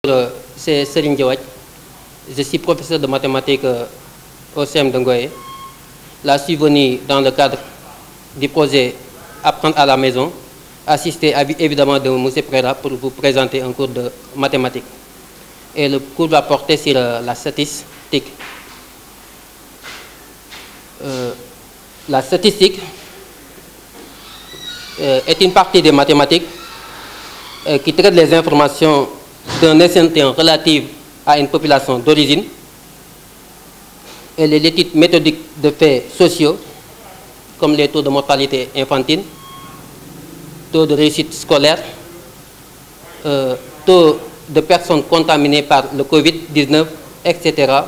C'est Serigne Diawaj. Je suis professeur de mathématiques au CEM de Ngoye. Là, je suis venu dans le cadre du projet Apprendre à la maison, assisté évidemment de M. Prera pour vous présenter un cours de mathématiques. Et le cours va porter sur la statistique. La statistique est une partie des mathématiques qui traite les informations d'un échantillon relatif à une population d'origine. Elle est l'étude méthodique de faits sociaux, comme les taux de mortalité infantile, taux de réussite scolaire, taux de personnes contaminées par le Covid-19, etc.,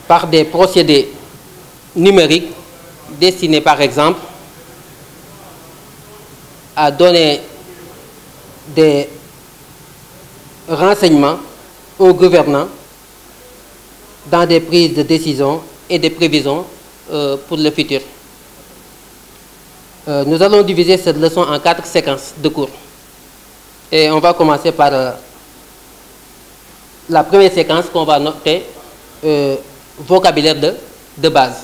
par des procédés numériques destinés, par exemple, à donner des renseignements aux gouvernants dans des prises de décision et des prévisions pour le futur. Nous allons diviser cette leçon en 4 séquences de cours. Et on va commencer par la première séquence qu'on va noter vocabulaire de base.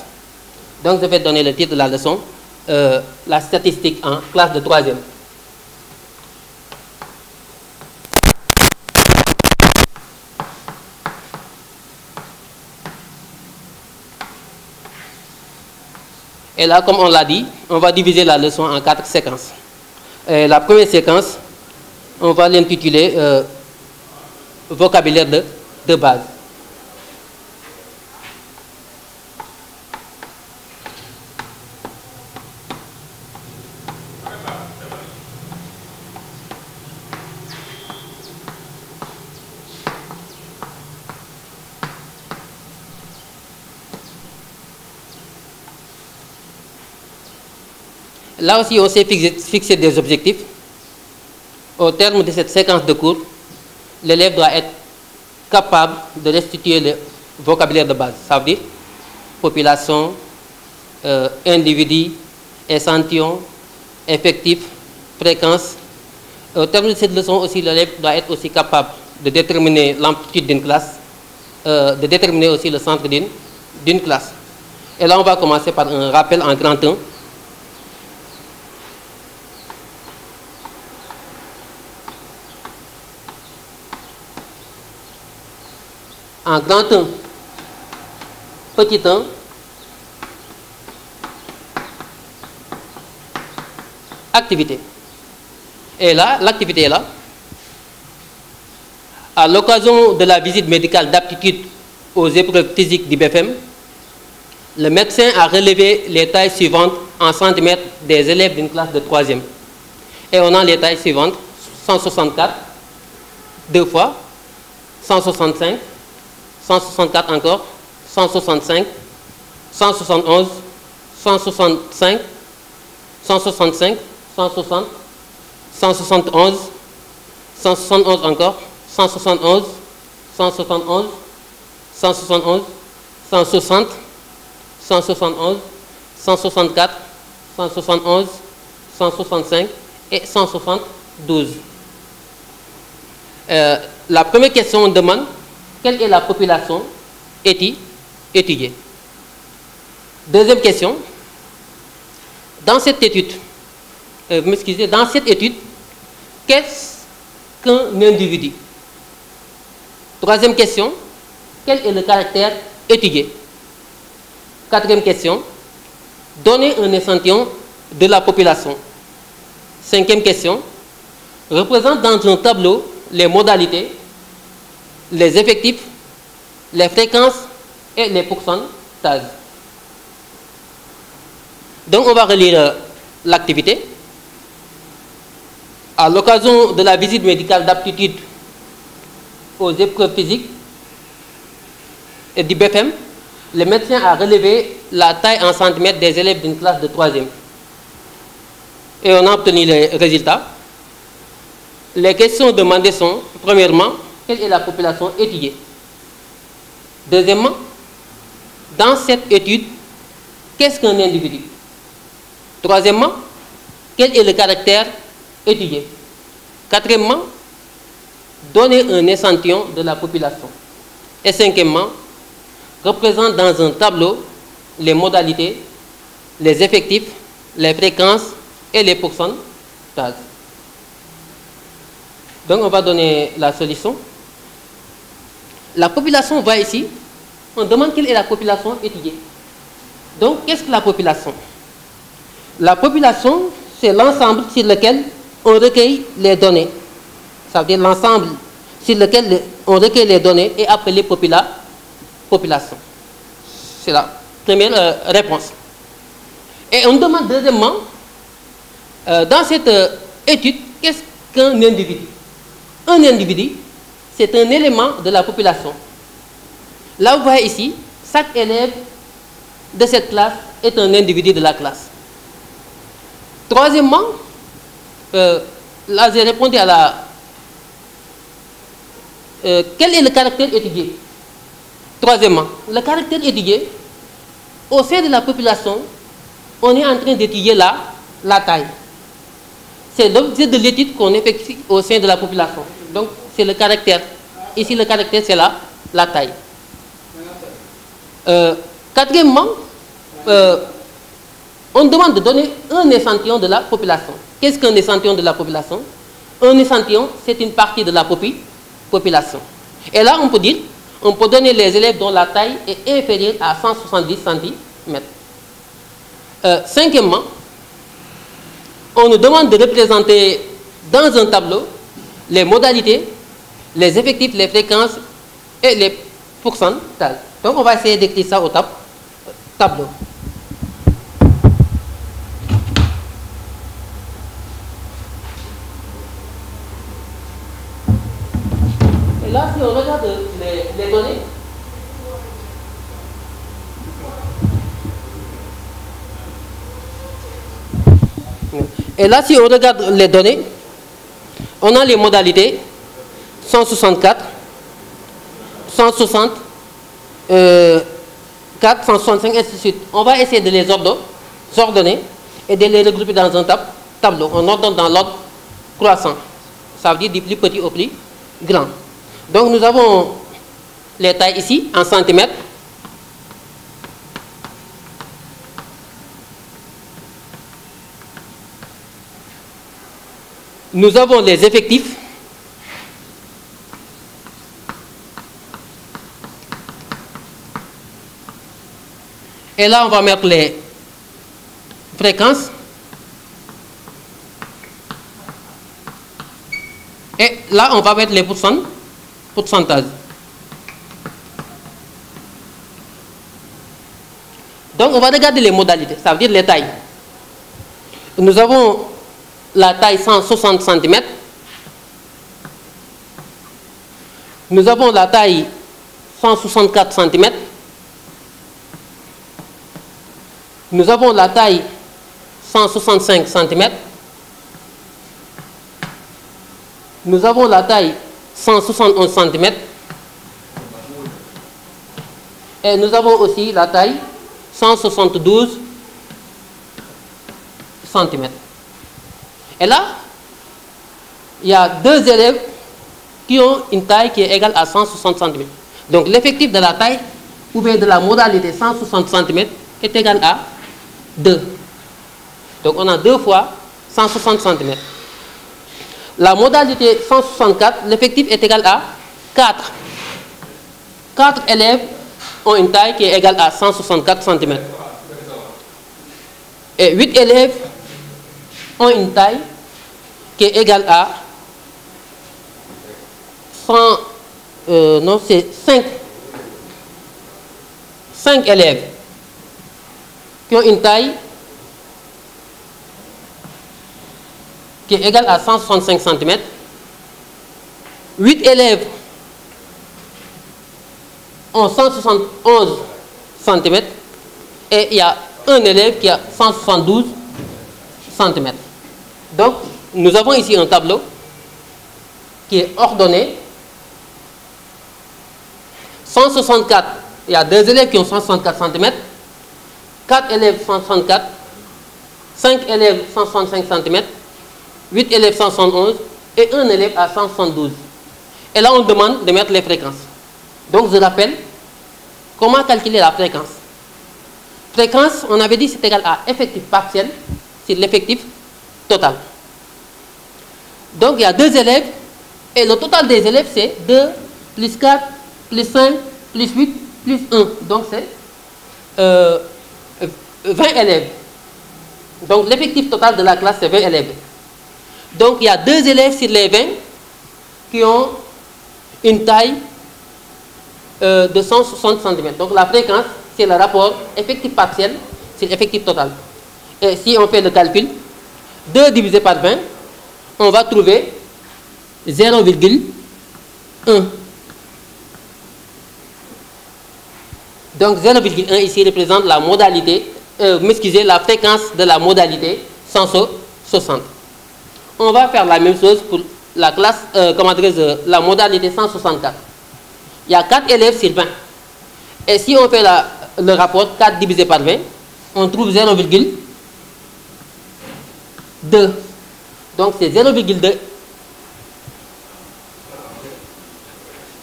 Donc je vais donner le titre de la leçon, la statistique en classe de 3e. Et là, comme on l'a dit, on va diviser la leçon en 4 séquences. Et la première séquence, on va l'intituler vocabulaire de base. Là aussi, on s'est fixé des objectifs. Au terme de cette séquence de cours, l'élève doit être capable de restituer le vocabulaire de base. Ça veut dire population, individu, échantillon, effectif, fréquence. Au terme de cette leçon aussi, l'élève doit être aussi capable de déterminer l'amplitude d'une classe, de déterminer aussi le centre d'une classe. Et là, on va commencer par un rappel en grand 1. En grand 1, petit 1, activité. Et là, l'activité est là. À l'occasion de la visite médicale d'aptitude aux épreuves physiques du BFM, le médecin a relevé les tailles suivantes en centimètres des élèves d'une classe de 3e. Et on a les tailles suivantes, 164, 2 fois, 165, 164 encore, 165, 171, 165, 165, 160, 171, 171 encore, 171, 171, 171, 160, 171, 164, 171, 165 et 172. La première question demande quelle est la population étudiée. Deuxième question, dans cette étude, qu'est-ce qu'un individu? Troisième question, quel est le caractère étudié? Quatrième question, donner un échantillon de la population. Cinquième question, représente dans un tableau les modalités, les effectifs, les fréquences et les pourcentages. Donc on va relire l'activité. À l'occasion de la visite médicale d'aptitude aux épreuves physiques et du BFM, le médecin a relevé la taille en centimètres des élèves d'une classe de 3e. Et on a obtenu les résultats. Les questions demandées sont, premièrement, quelle est la population étudiée? Deuxièmement, dans cette étude, qu'est-ce qu'un individu? Troisièmement, quel est le caractère étudié? Quatrièmement, donner un échantillon de la population. Et cinquièmement, représente dans un tableau les modalités, les effectifs, les fréquences et les pourcentages. Donc on va donner la solution. La population, on voit ici, on demande quelle est la population étudiée. Donc qu'est-ce que la population? La population, c'est l'ensemble sur lequel on recueille les données. Ça veut dire l'ensemble sur lequel on recueille les données est appelé population. C'est la première réponse. Et on demande deuxièmement, dans cette étude, qu'est-ce qu'un individu? Un individu, c'est un élément de la population. Là, vous voyez ici, chaque élève de cette classe est un individu de la classe. Troisièmement, là j'ai répondu à la... quel est le caractère étudié? Troisièmement, le caractère étudié, au sein de la population, on est en train d'étudier la taille. C'est l'objet de l'étude qu'on effectue au sein de la population. Donc, c'est le caractère. Ici, le caractère, c'est la taille. Quatrièmement, on demande de donner un échantillon de la population. Qu'est-ce qu'un échantillon de la population? Un échantillon, c'est une partie de la population. Et là, on peut dire, on peut donner les élèves dont la taille est inférieure à 170 cm. Cinquièmement, on nous demande de représenter dans un tableau les modalités, les effectifs, les fréquences et les pourcentages. Donc, on va essayer d'écrire ça au tableau. Et là, si on regarde les données, et là, si on regarde les données, on a les modalités 164, 160, 4, 165, ainsi de suite. On va essayer de les ordonner et de les regrouper dans un tableau. On ordonne dans l'ordre croissant. Ça veut dire du plus petit au plus grand. Donc nous avons les tailles ici en centimètres. Nous avons les effectifs. Et là, on va mettre les fréquences. Et là, on va mettre les pourcentages. Donc, on va regarder les modalités, ça veut dire les tailles. Nous avons la taille 160 cm. Nous avons la taille 164 cm. Nous avons la taille 165 cm. Nous avons la taille 171 cm. Et nous avons aussi la taille 172 cm. Et là, il y a deux élèves qui ont une taille qui est égale à 160 cm. Donc l'effectif de la taille ou bien de la modalité 160 cm est égal à 2. Donc on a 2 fois 160 cm. La modalité 164, l'effectif est égal à 4. 4 élèves ont une taille qui est égale à 164 cm. Et 8 élèves ont une taille qui est égale à 5 élèves qui ont une taille qui est égale à 165 cm. 8 élèves ont 171 cm et il y a un élève qui a 172 cm. Donc, nous avons ici un tableau qui est ordonné. 164, il y a 2 élèves qui ont 164 cm, 4 élèves 164, 5 élèves 165 cm, 8 élèves 171 et 1 élève à 172. Et là, on demande de mettre les fréquences. Donc, je rappelle comment calculer la fréquence. Fréquence, on avait dit, c'est égal à effectif partiel sur l'effectif total. Donc, il y a 2 élèves, et le total des élèves, c'est 2, plus 4, plus 5, plus 8, plus 1. Donc, c'est 20 élèves. Donc, l'effectif total de la classe, c'est 20 élèves. Donc, il y a 2 élèves sur les 20 qui ont une taille de 160 cm. Donc, la fréquence, c'est le rapport effectif partiel sur effectif total. Et si on fait le calcul, 2 divisé par 20, on va trouver 0,1. Donc 0,1 ici représente la modalité, la fréquence de la modalité 160. On va faire la même chose pour la classe, la modalité 164. Il y a 4 élèves sur 20. Et si on fait le rapport 4 divisé par 20, on trouve 0,2. Donc c'est 0,2.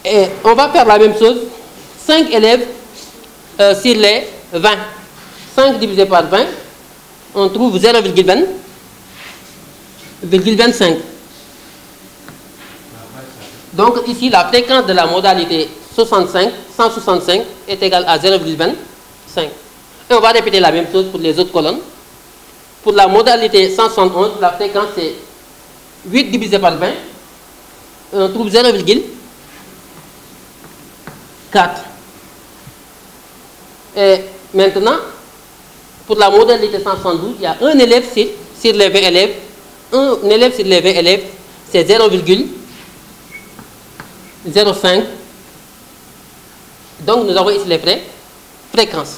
Et on va faire la même chose. 5 élèves sur les 20. 5 divisé par 20, on trouve 0,25. Donc ici, la fréquence de la modalité 165 est égale à 0,25. Et on va répéter la même chose pour les autres colonnes. Pour la modalité 171, la fréquence c'est 8 divisé par 20. On trouve 0,4. Et maintenant, pour la modalité 172, il y a un élève sur les 20 élèves. Un élève sur les 20 élèves, c'est 0,05. Donc, nous avons ici les fréquences.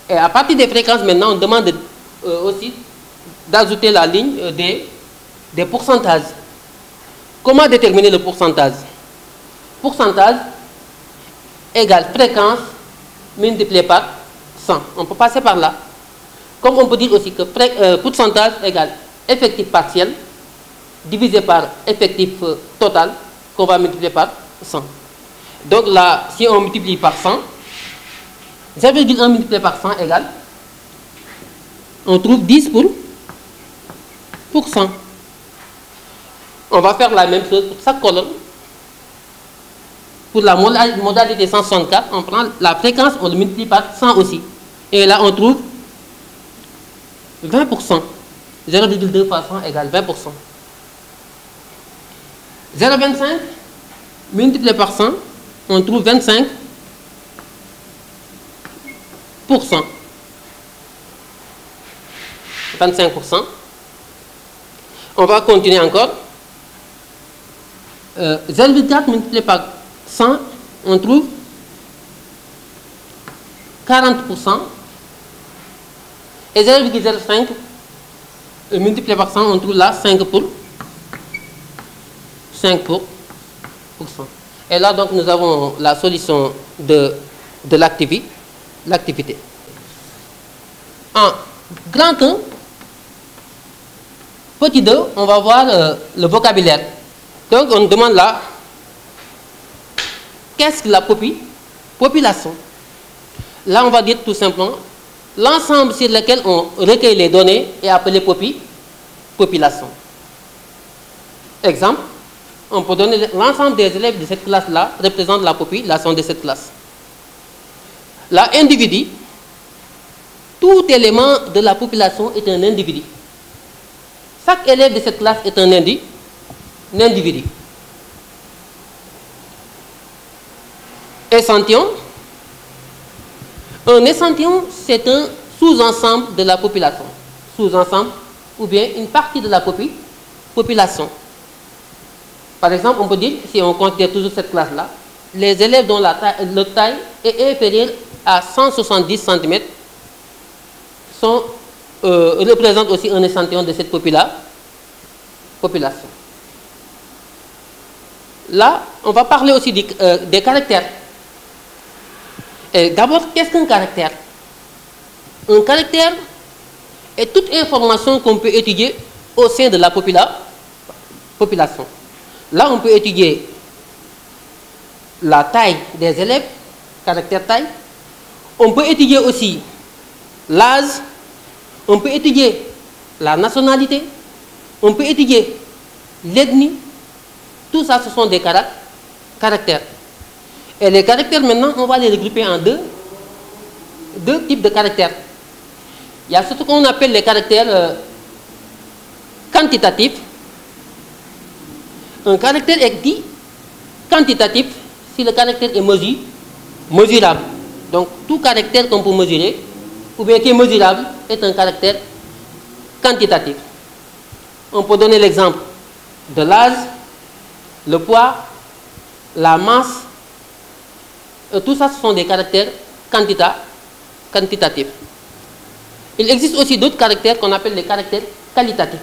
Et à partir des fréquences, maintenant, on demande aussi d'ajouter la ligne des pourcentages. Comment déterminer le pourcentage? Pourcentage égale fréquence multiplié par 100. On peut passer par là. Comme on peut dire aussi que pourcentage égale effectif partiel divisé par effectif total qu'on va multiplier par 100. Donc là, si on multiplie par 100, 0,1 multiplié par 100 égale, on trouve 10 pour 100. On va faire la même chose pour chaque colonne. Pour la modalité 164, on prend la fréquence, on le multiplie par 100 aussi. Et là, on trouve 20%. 0,2 fois 100 égale 20%. 0,25 multiplié par 100, on trouve 25%. 25%. On va continuer encore. 0,4 multiplié par 100, on trouve 40%. Et 0,05 multiplié par 100, on trouve là 5%. Et là, donc, nous avons la solution de l'activité. En grand 1, petit 2, on va voir le vocabulaire. Donc, on demande là, qu'est-ce que la population? Là, on va dire tout simplement, l'ensemble sur lequel on recueille les données est appelé population. Exemple, on peut donner l'ensemble des élèves de cette classe-là représente la population de cette classe. Là, individu, tout élément de la population est un individu. Chaque élève de cette classe est un individu. Échantillon. Un échantillon, c'est un sous-ensemble de la population. Sous-ensemble ou bien une partie de la population. Par exemple, on peut dire, si on considère toujours cette classe-là, les élèves dont leur taille est inférieure à 170 cm représentent aussi un échantillon de cette population. Là, on va parler aussi des caractères. D'abord, qu'est-ce qu'un caractère? Un caractère est toute information qu'on peut étudier au sein de la population. Là, on peut étudier la taille des élèves, caractère taille. On peut étudier aussi l'âge. On peut étudier la nationalité. On peut étudier l'ethnie. Tout ça, ce sont des caractères. Et les caractères, maintenant, on va les regrouper en deux types de caractères. Il y a ce qu'on appelle les caractères quantitatifs. Un caractère est dit quantitatif si le caractère est mesurable. Donc, tout caractère qu'on peut mesurer, ou bien qui est mesurable, est un caractère quantitatif. On peut donner l'exemple de l'âge, le poids, la masse. Tout ça, ce sont des caractères quantitatifs. Il existe aussi d'autres caractères qu'on appelle les caractères qualitatifs.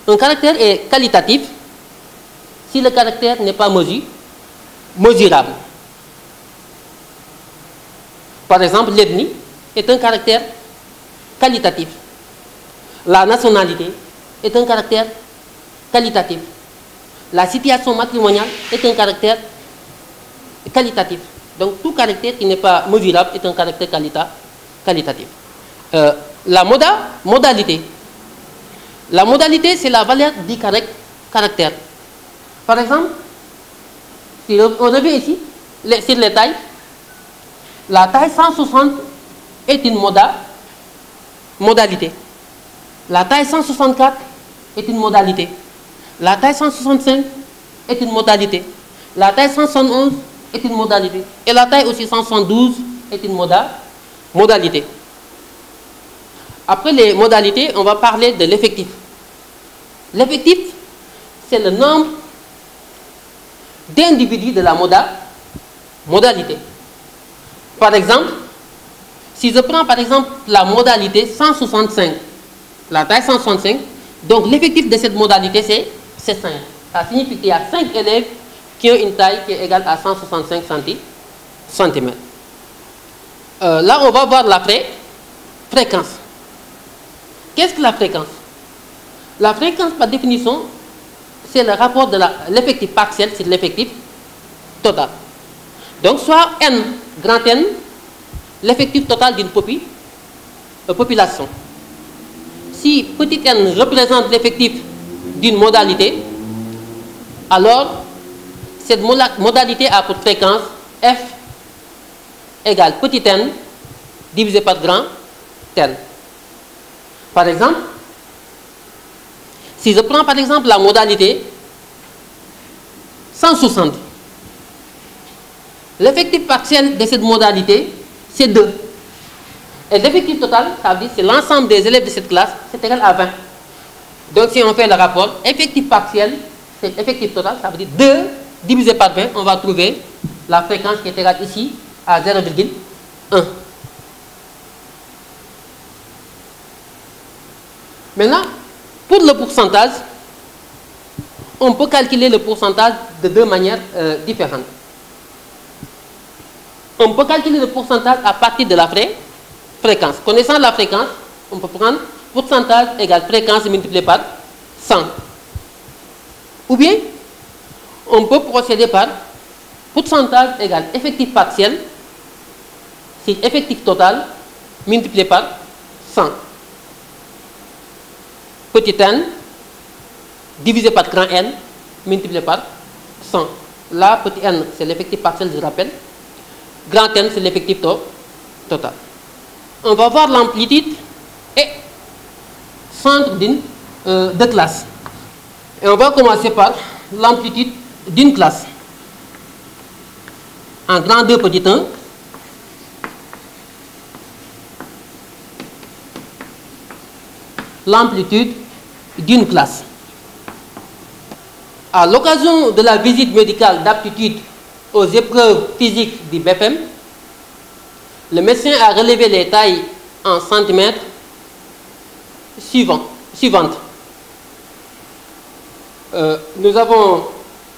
Un caractère est qualitatif si le caractère n'est pas mesurable. Par exemple, l'ethnie est un caractère qualitatif. La nationalité est un caractère qualitatif. La situation matrimoniale est un caractère qualitatif. Donc, tout caractère qui n'est pas mesurable est un caractère qualitatif. La modalité. La modalité, c'est la valeur du caractère. Par exemple, si on revient ici, sur les tailles, la taille 160 est une modalité. La taille 164 est une modalité. La taille 165 est une modalité. La taille 171 est une modalité. Et la taille aussi 172 est une modalité. Après les modalités, on va parler de l'effectif. L'effectif, c'est le nombre d'individus de la modalité. Par exemple, si je prends par exemple la modalité 165, la taille 165, donc l'effectif de cette modalité c'est 5. Ça signifie qu'il y a 5 élèves qui ont une taille qui est égale à 165 cm. Là, on va voir la fréquence. Qu'est-ce que la fréquence? La fréquence, par définition, c'est le rapport de l'effectif partiel sur l'effectif total. Donc, soit N, grand N, l'effectif total d'une population. Si petit n représente l'effectif d'une modalité, alors cette modalité a pour fréquence f égale petit n divisé par grand n. Par exemple, si je prends par exemple la modalité 160, l'effectif partiel de cette modalité, c'est 2. Et l'effectif total, ça veut dire c'est l'ensemble des élèves de cette classe, c'est égal à 20. Donc si on fait le rapport, effectif partiel, c'est effectif total, ça veut dire 2 divisé par 20, on va trouver la fréquence qui est égale ici à 0,1. Maintenant, pour le pourcentage, on peut calculer le pourcentage de deux manières différentes. On peut calculer le pourcentage à partir de la fréquence. Connaissant la fréquence, on peut prendre pourcentage égale fréquence multiplié par 100. Ou bien, on peut procéder par pourcentage égale effectif partiel sur effectif total multiplié par 100. Petit n divisé par grand N multiplié par 100. Là, petit n, c'est l'effectif partiel, je rappelle. Grand N, c'est l'effectif total. On va voir l'amplitude et centre de classe. Et on va commencer par l'amplitude d'une classe. En grand 2, petit 1. L'amplitude d'une classe. À l'occasion de la visite médicale d'aptitude aux épreuves physiques du BFM, le médecin a relevé les tailles en centimètres suivantes. Nous avons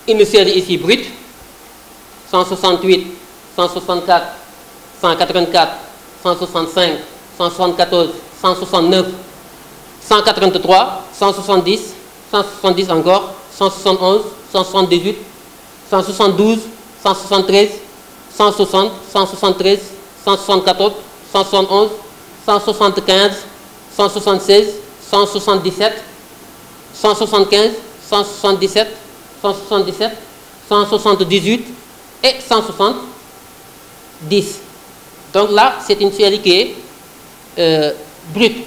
une série ici brute, 168, 164, 184, 165, 174, 169, 183, 170, 170 encore, 171, 178, 172, 173, 160, 173, 174, 171, 175, 176, 177, 175, 177, 177, 178 et 170. Donc là, c'est une série qui est brute.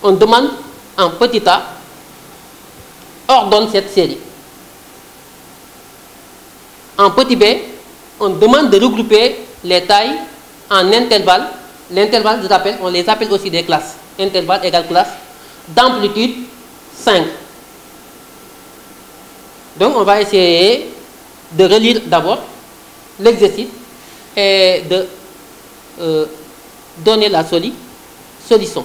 On demande en petit a, ordonne cette série. En petit b, on demande de regrouper les tailles en intervalles. L'intervalle, je rappelle, on les appelle aussi des classes. Intervalle égale classe d'amplitude 5. Donc on va essayer de relire d'abord l'exercice et de donner la solution.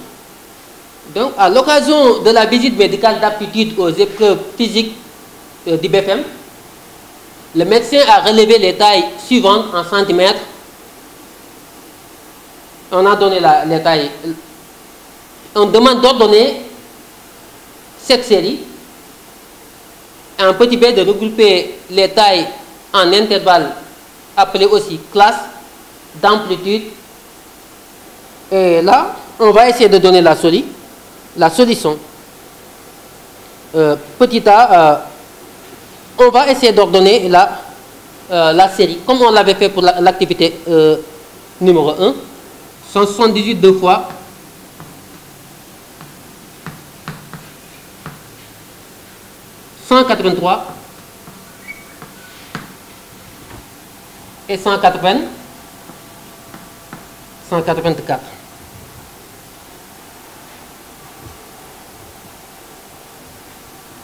Donc à l'occasion de la visite médicale d'aptitude aux épreuves physiques du BFM, le médecin a relevé les tailles suivantes en centimètres. On a donné les tailles. On demande d'ordonner cette série. En petit b, de regrouper les tailles en intervalles appelés aussi classes d'amplitude. Et là, on va essayer de donner la solution. Petit a, on va essayer d'ordonner la série, comme on l'avait fait pour l'activité numéro 1. 178 deux fois 183 et 184.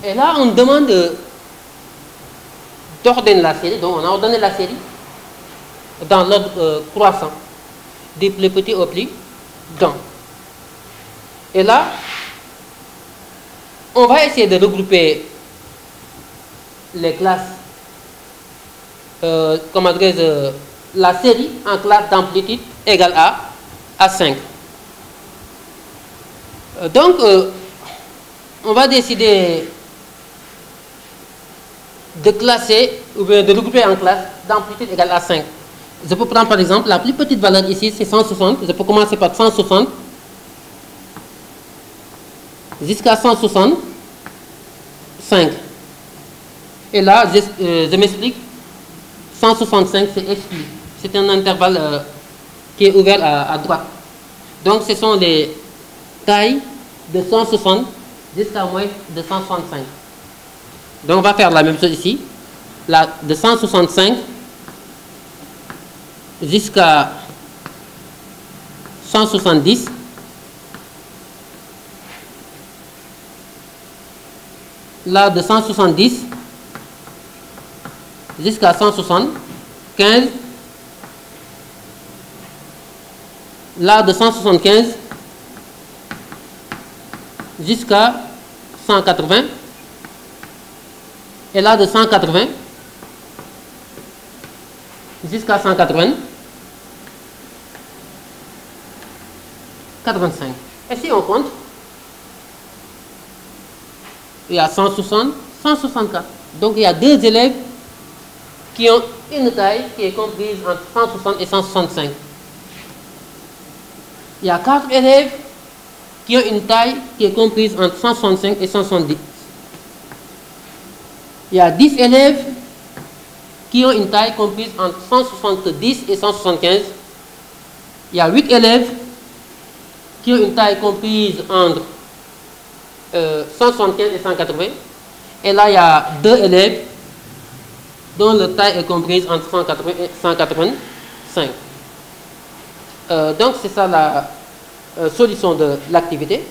Et là, on demande d'ordonner la série. Donc, on a ordonné la série dans l'ordre croissant, du plus petit au plus grand. Et là, on va essayer de regrouper les classes, la série en classe d'amplitude égale à 5. Donc, on va décider de classer ou bien de regrouper en classe d'amplitude égale à 5. Je peux prendre par exemple la plus petite valeur ici, c'est 160. Je peux commencer par 160 jusqu'à 165. Et là, je m'explique. 165, c'est exclu. C'est un intervalle qui est ouvert à droite. Donc, ce sont les tailles de 160 jusqu'à moins de 165. Donc, on va faire la même chose ici. Là, de 165 jusqu'à 170. Là, de 170 jusqu'à 175. Là, de 175 jusqu'à 180. Et là, de 180 jusqu'à 85. Et si on compte, il y a 160, 164. Donc, il y a deux élèves qui ont une taille qui est comprise entre 160 et 165. Il y a 4 élèves qui ont une taille qui est comprise entre 165 et 170. Il y a 10 élèves qui ont une taille comprise entre 170 et 175. Il y a 8 élèves qui ont une taille comprise entre 175 et 180. Et là, il y a 2 élèves dont la taille est comprise entre 180 et 185. Donc, c'est ça la solution de l'activité.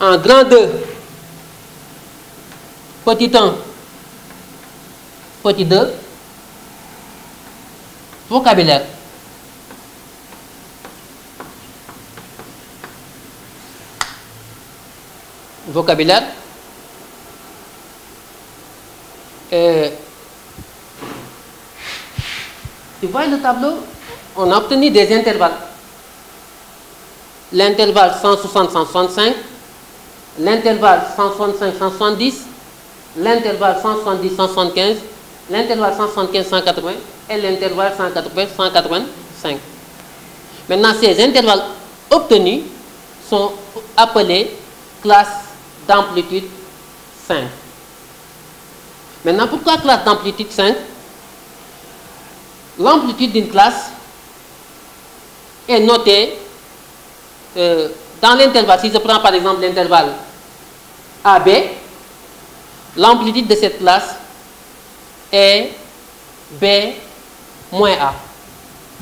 En grand 2, petit 1, petit 2, vocabulaire. Vocabulaire. Tu vois le tableau? On a obtenu des intervalles. l'intervalle 160-165, l'intervalle 165-170, l'intervalle 170-175, l'intervalle 175-180 et l'intervalle 180-185. Maintenant, ces intervalles obtenus sont appelés classes d'amplitude 5. Maintenant, pourquoi classe d'amplitude 5? L'amplitude d'une classe est notée dans l'intervalle. Si je prends par exemple l'intervalle AB, l'amplitude de cette classe est B moins A.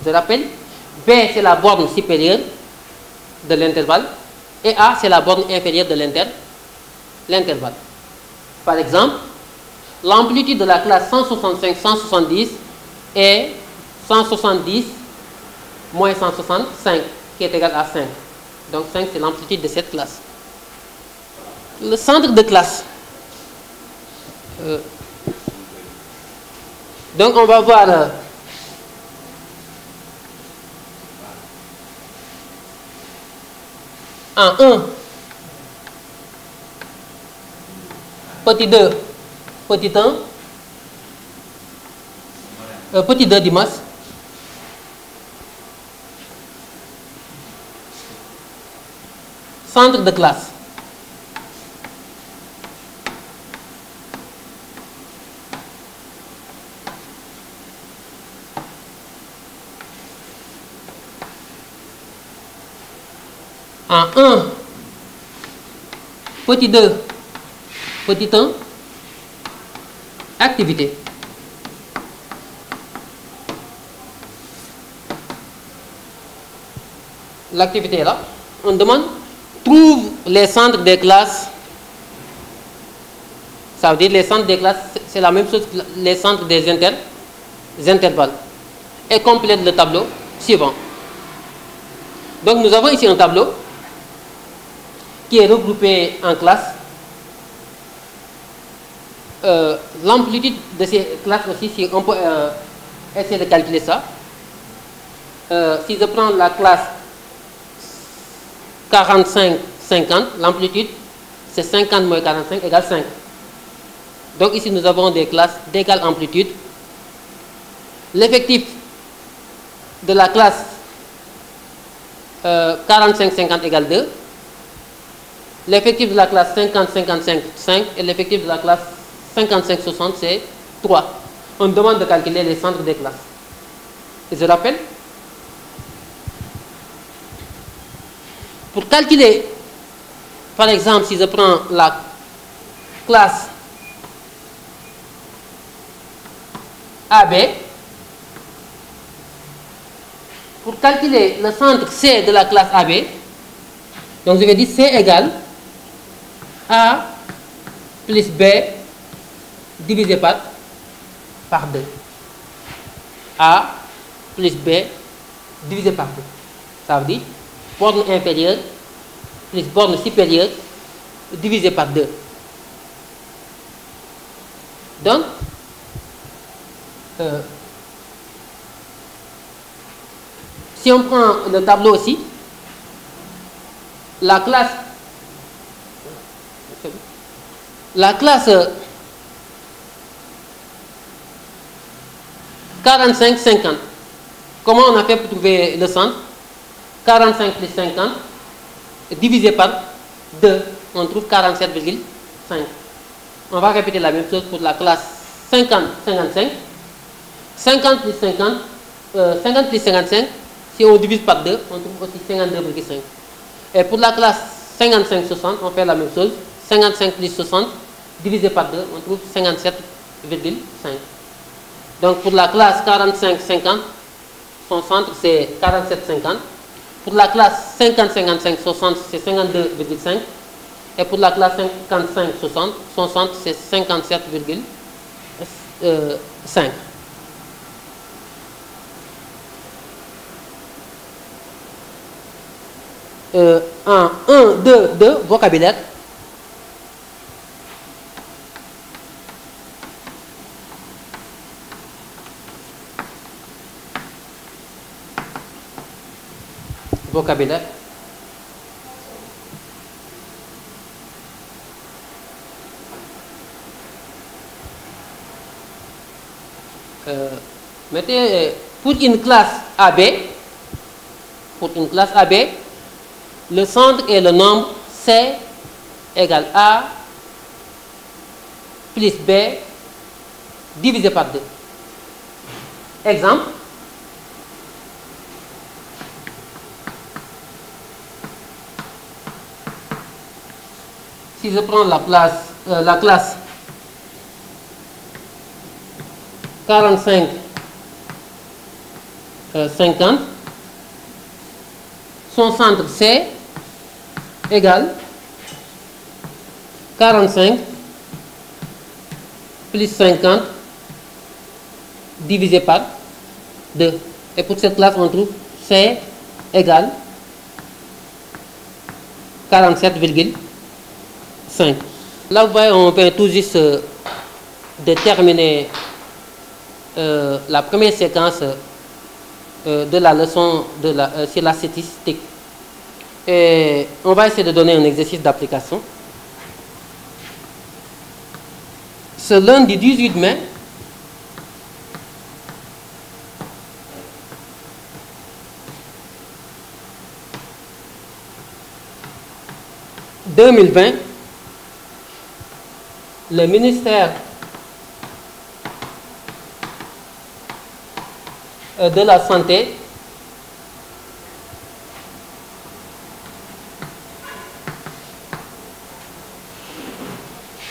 Je rappelle, B c'est la borne supérieure de l'intervalle et A c'est la borne inférieure de l'intervalle. Par exemple, l'amplitude de la classe 165-170 est 170 moins 165 qui est égal à 5. Donc 5 c'est l'amplitude de cette classe. Le centre de classe. Donc on va voir en 1, petit 2, petit 1, petit 2 Dimas. Centre de classe. En 1, petit 2, petit 1, activité. L'activité est là. On demande, trouve les centres des classes. Ça veut dire les centres des classes, c'est la même chose que les centres des intervalles. Et complète le tableau suivant. Donc nous avons ici un tableau qui est regroupé en classes. L'amplitude de ces classes aussi, si on peut essayer de calculer ça. Si je prends la classe 45-50, l'amplitude c'est 50 moins 45 égale 5. Donc ici nous avons des classes d'égale amplitude. L'effectif de la classe 45-50 égale 2. L'effectif de la classe 50-55, 5. Et l'effectif de la classe 55-60, c'est 3. On demande de calculer les centres des classes. Et je rappelle, pour calculer, par exemple, si je prends la classe AB, pour calculer le centre C de la classe AB, donc je vais dire C égale A plus B divisé par 2. A plus B divisé par 2. Ça veut dire borne inférieure plus borne supérieure divisé par 2. Donc, si on prend le tableau aussi, la classe 45-50, comment on a fait pour trouver le centre? 45 plus 50 divisé par 2, on trouve 47,5. On va répéter la même chose pour la classe 50-55. 50 plus 50, 50 plus 55, si on divise par 2, on trouve aussi 52,5. Et pour la classe 55-60, on fait la même chose. 55 plus 60 divisé par 2, on trouve 57,5. Donc pour la classe 45-50, son centre c'est 47,50. Pour la classe 50-55, son centre c'est 52,5. Et pour la classe 55-60, son centre c'est 57,5. En 1, 2, 2, vocabulaire. Vocabulaire. Mettez pour une classe AB, le centre est le nombre C égale A plus B divisé par 2. Exemple. Si je prends la classe 45 50, son centre C égale 45 plus 50 divisé par 2. Et pour cette classe, on trouve C égale 47,5. Là, vous voyez, on vient tout juste de terminer la première séquence de la leçon sur la statistique. Et on va essayer de donner un exercice d'application. Ce lundi 18 mai, le ministère de la Santé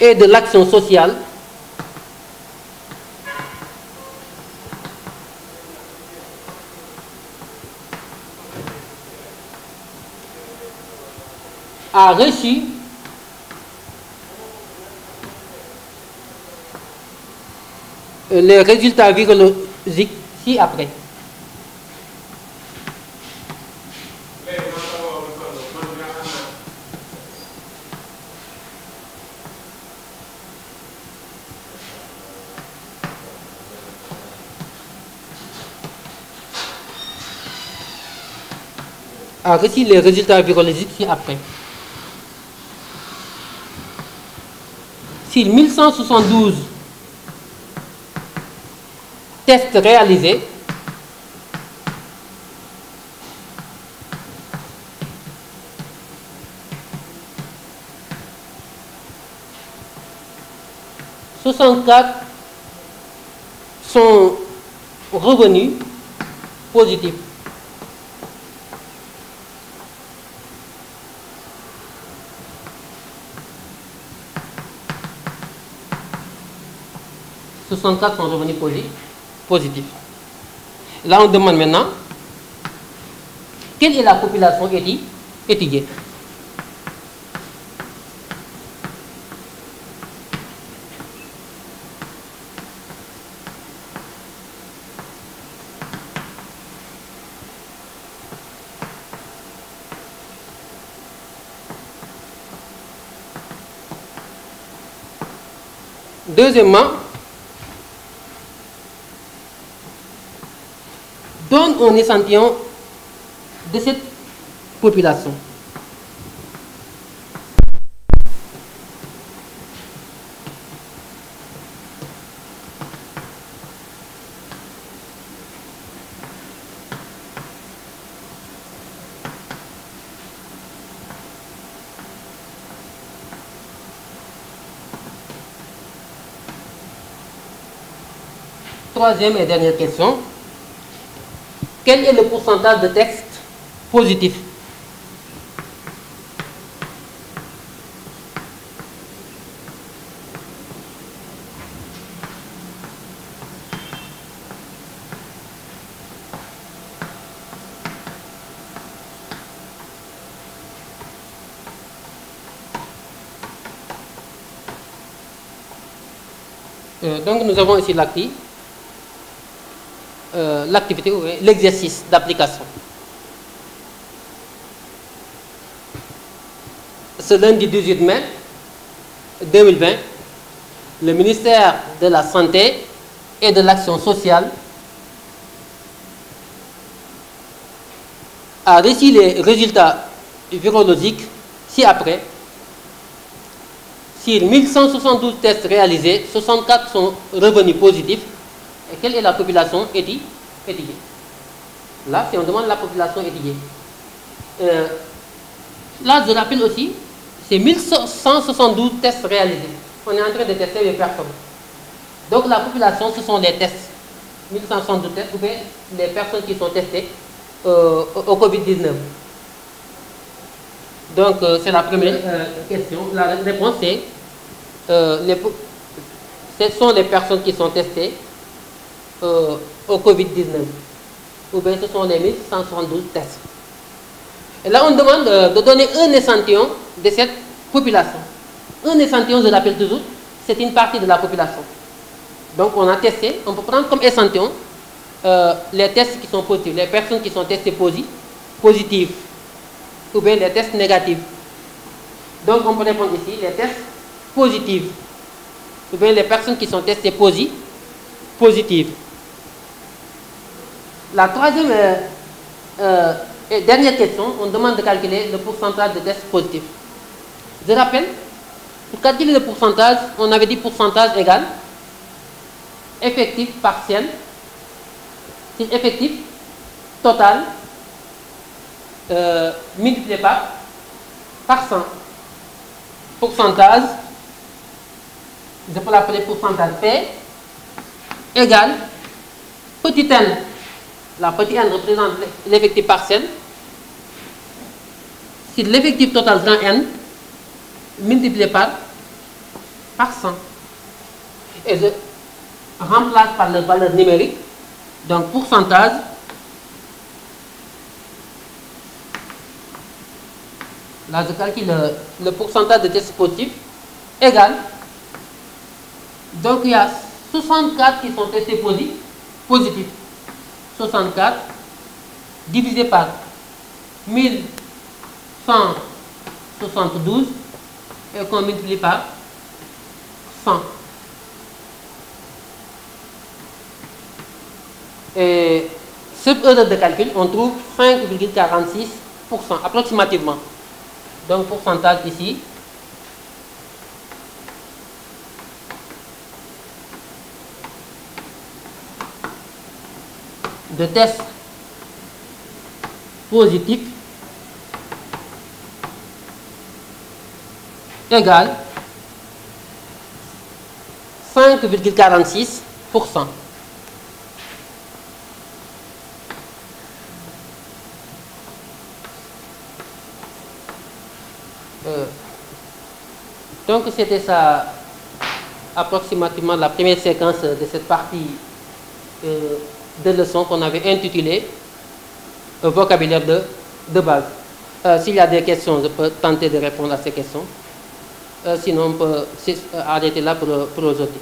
et de l'Action sociale a reçu les résultats virologiques ci-après. A reçu les résultats virologiques ci-après. Sur 1172 tests réalisés, 64 sont revenus positifs. Sont revenus positifs. Là, on demande maintenant quelle est la population étudiée. Deuxièmement, donne un échantillon de cette population. Troisième et dernière question. Quel est le pourcentage de textes positifs? Donc nous avons ici l'activité, l'exercice d'application. Ce lundi 18 mai 2020, le ministère de la Santé et de l'Action sociale a reçu les résultats virologiques ci-après. Sur 1172 tests réalisés, 64 sont revenus positifs Et quelle est la population étudiée? Là, si on demande la population étudiée. Là, je rappelle aussi, c'est 1172 tests réalisés. On est en train de tester les personnes. Donc la population, ce sont les tests. 1172 tests, ou bien les personnes qui sont testées au Covid-19. Donc c'est la première question. La réponse c'est ce sont les personnes qui sont testées au Covid-19. Ou bien ce sont les 1172 tests. Et là, on demande de donner un échantillon de cette population. Un échantillon, je l'appelle toujours, c'est une partie de la population. Donc, on a testé, on peut prendre comme échantillon les tests qui sont positifs, les personnes qui sont testées positives, ou bien les tests négatifs. Donc, on peut répondre ici, les tests positifs, ou bien les personnes qui sont testées positives. La troisième et dernière question, on demande de calculer le pourcentage de tests positifs. Je rappelle, pour calculer le pourcentage, on avait dit pourcentage égal effectif partiel, c'est effectif total multiplié par 100. Pourcentage, je peux l'appeler pourcentage P égale petit n. La petite n représente l'effectif partiel. C'est l'effectif total grand N multiplié par 100. Et je remplace par la valeur numérique. Donc pourcentage là je calcule le pourcentage de tests positifs égal. Donc il y a 64 qui sont testés positifs. 64 divisé par 1172 et qu'on multiplie par 100. Et cette erreur de calcul, on trouve 5,46% approximativement. Donc pourcentage ici. De tests positifs égale 5,46%. Donc c'était ça approximativement la première séquence de cette partie de leçons qu'on avait intitulée vocabulaire de base. S'il y a des questions, je peux tenter de répondre à ces questions. Sinon, on peut arrêter là pour aujourd'hui.